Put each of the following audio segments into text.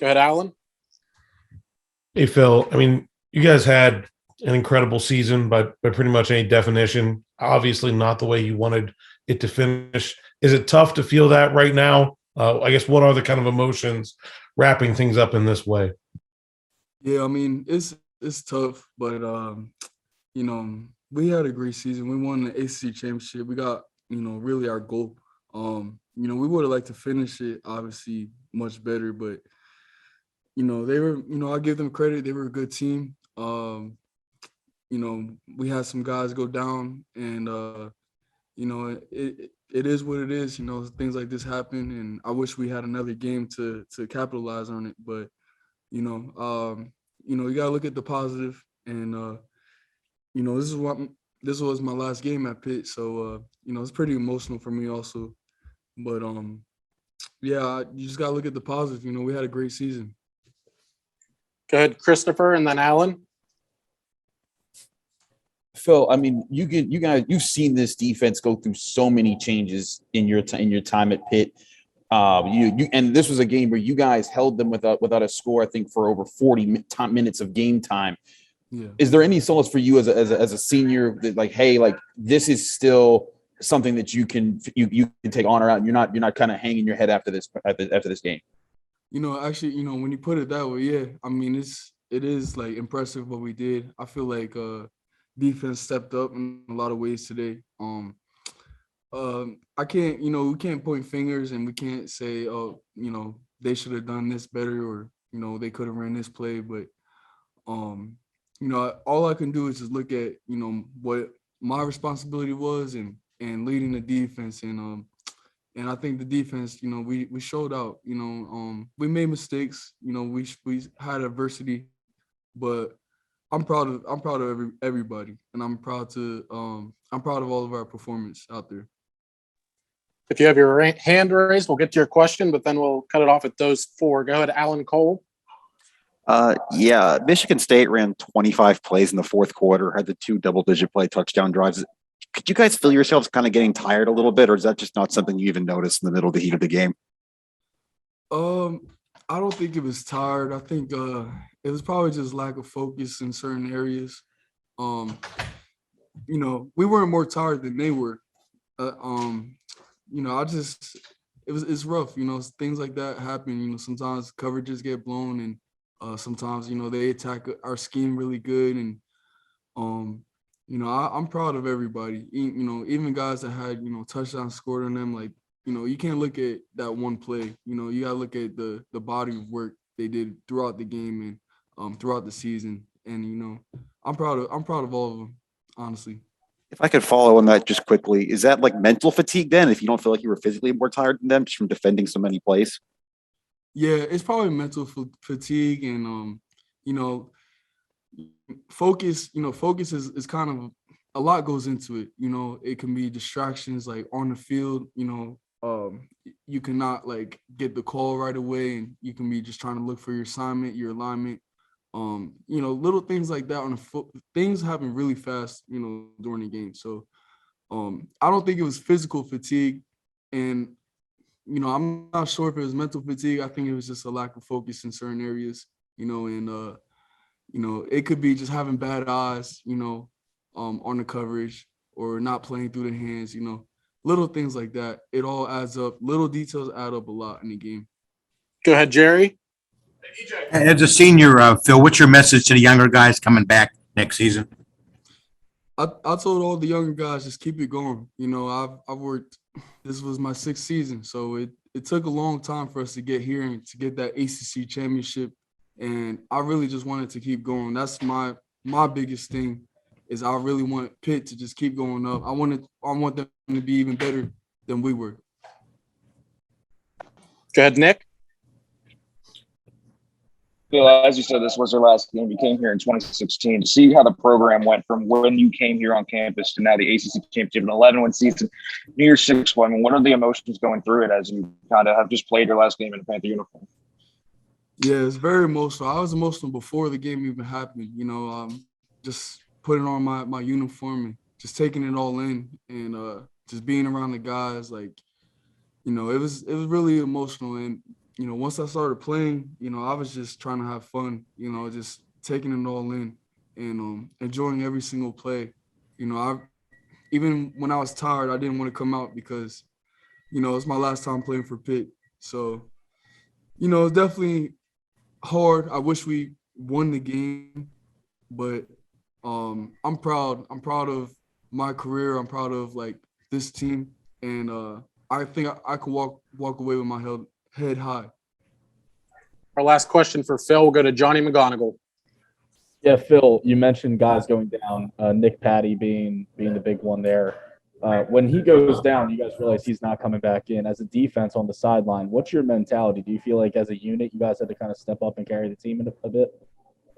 Go ahead, Alan. Hey, Phil. I mean, you guys had an incredible season by pretty much any definition. Obviously, not the way you wanted it to finish. Is it tough to feel that right now? I guess what are the kind of emotions wrapping things up in this way? Yeah, I mean, it's tough, but we had a great season. We won the ACC championship. We got, really our goal. We would have liked to finish it obviously much better, but they were, I give them credit. They were a good team. We had some guys go down, and it is what it is. Things like this happen, and I wish we had another game to capitalize on it. But you gotta look at the positive, and this was my last game at Pitt, so it's pretty emotional for me also. But yeah, you just gotta look at the positive. We had a great season. Go ahead, Christopher, and then Alan. Phil, I mean, you've seen this defense go through so many changes in your time at Pitt. And this was a game where you guys held them without a score, I think, for over 40 minutes of game time. Yeah. Is there any solace for you as a senior that, like, hey, like, this is still something that you can take honor out, and you're not kind of hanging your head after this game? Actually, when you put it that way, yeah. I mean, it is like impressive what we did. I feel like defense stepped up in a lot of ways today. I can't, we can't point fingers and we can't say, oh, they should have done this better, or they could have ran this play. But all I can do is just look at what my responsibility was and leading the defense, and I think the defense, we showed out. We made mistakes. We had adversity, but I'm proud of everybody, and I'm proud of all of our performance out there. If you have your hand raised, we'll get to your question, but then we'll cut it off at those four. Go ahead, Alan Cole. Yeah, Michigan State ran 25 plays in the fourth quarter, had the 2 double-digit play touchdown drives. Could you guys feel yourselves kind of getting tired a little bit, or is that just not something you even notice in the middle of the heat of the game? I don't think it was tired. I think it was probably just lack of focus in certain areas. We weren't more tired than they were. It's rough. Things like that happen. Sometimes coverages get blown, and sometimes they attack our scheme really good, and I'm proud of everybody. Even guys that had touchdowns scored on them. Like, you can't look at that one play. You gotta look at the body of work they did throughout the game and throughout the season. And I'm proud of all of them, honestly. If I could follow on that just quickly, is that like mental fatigue then, if you don't feel like you were physically more tired than them just from defending so many plays? Yeah, it's probably mental fatigue, and focus. Focus is kind of a lot goes into it. It can be distractions like on the field. You cannot like get the call right away, and you can be just trying to look for your assignment, your alignment. Little things like that on the foot. Things happen really fast, during the game. So, I don't think it was physical fatigue, and I'm not sure if it was mental fatigue. I think it was just a lack of focus in certain areas, and it could be just having bad eyes, on the coverage, or not playing through the hands, little things like that. It all adds up. Little details add up a lot in the game. Go ahead, Jerry. As a senior, Phil, what's your message to the younger guys coming back next season? I told all the younger guys, just keep it going. I've worked. This was my 6th season, so it took a long time for us to get here and to get that ACC championship. And I really just wanted to keep going. That's my biggest thing, is I really want Pitt to just keep going up. I want them to be even better than we were. Go ahead, Nick. Phil, as you said, this was your last game. You came here in 2016. To see how the program went from when you came here on campus to now the ACC championship, an 11-win season, New Year's Six. I mean, what are the emotions going through it as you kind of have just played your last game in a Panther uniform? Yeah, it's very emotional. I was emotional before the game even happened. Just putting on my uniform and just taking it all in, and just being around the guys. Like, it was really emotional. And once I started playing, I was just trying to have fun, just taking it all in and enjoying every single play. I even when I was tired, I didn't want to come out because, it's my last time playing for Pitt. So, it's definitely hard. I wish we won the game, but I'm proud. I'm proud of my career. I'm proud of like this team, and I think I could walk away with my head high. Our last question for Phil will go to Johnny McGonigal. Yeah, Phil, you mentioned guys going down, Nick Patty being the big one there. When he goes down, you guys realize he's not coming back in. As a defense on the sideline, what's your mentality? Do you feel like as a unit, you guys had to kind of step up and carry the team a bit?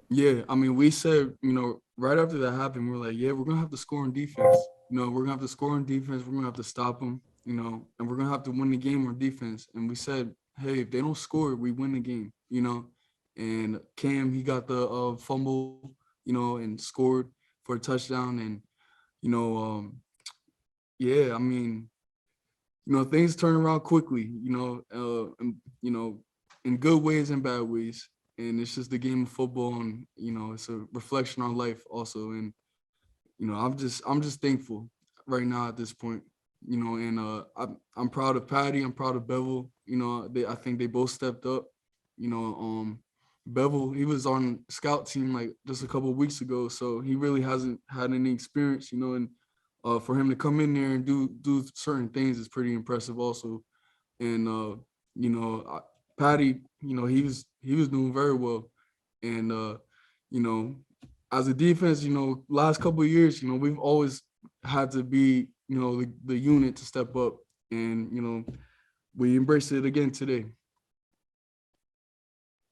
Yeah, I mean, we said, right after that happened, we're like, yeah, we're gonna have to score on defense. We're gonna have to score on defense. We're gonna have to stop them. And we're gonna have to win the game on defense. And we said, hey, if they don't score, we win the game. And Cam, he got the fumble, and scored for a touchdown. And yeah, I mean, things turn around quickly. And, in good ways and bad ways. And it's just the game of football, and it's a reflection on life also. And I'm just thankful right now at this point. And I'm proud of Patty. I'm proud of Bevel. I think they both stepped up. Bevel, he was on scout team like just a couple of weeks ago, so he really hasn't had any experience. And for him to come in there and do certain things is pretty impressive also. And Patty, he was doing very well. And as a defense, last couple of years, we've always had to be, the unit to step up. And we embraced it again today.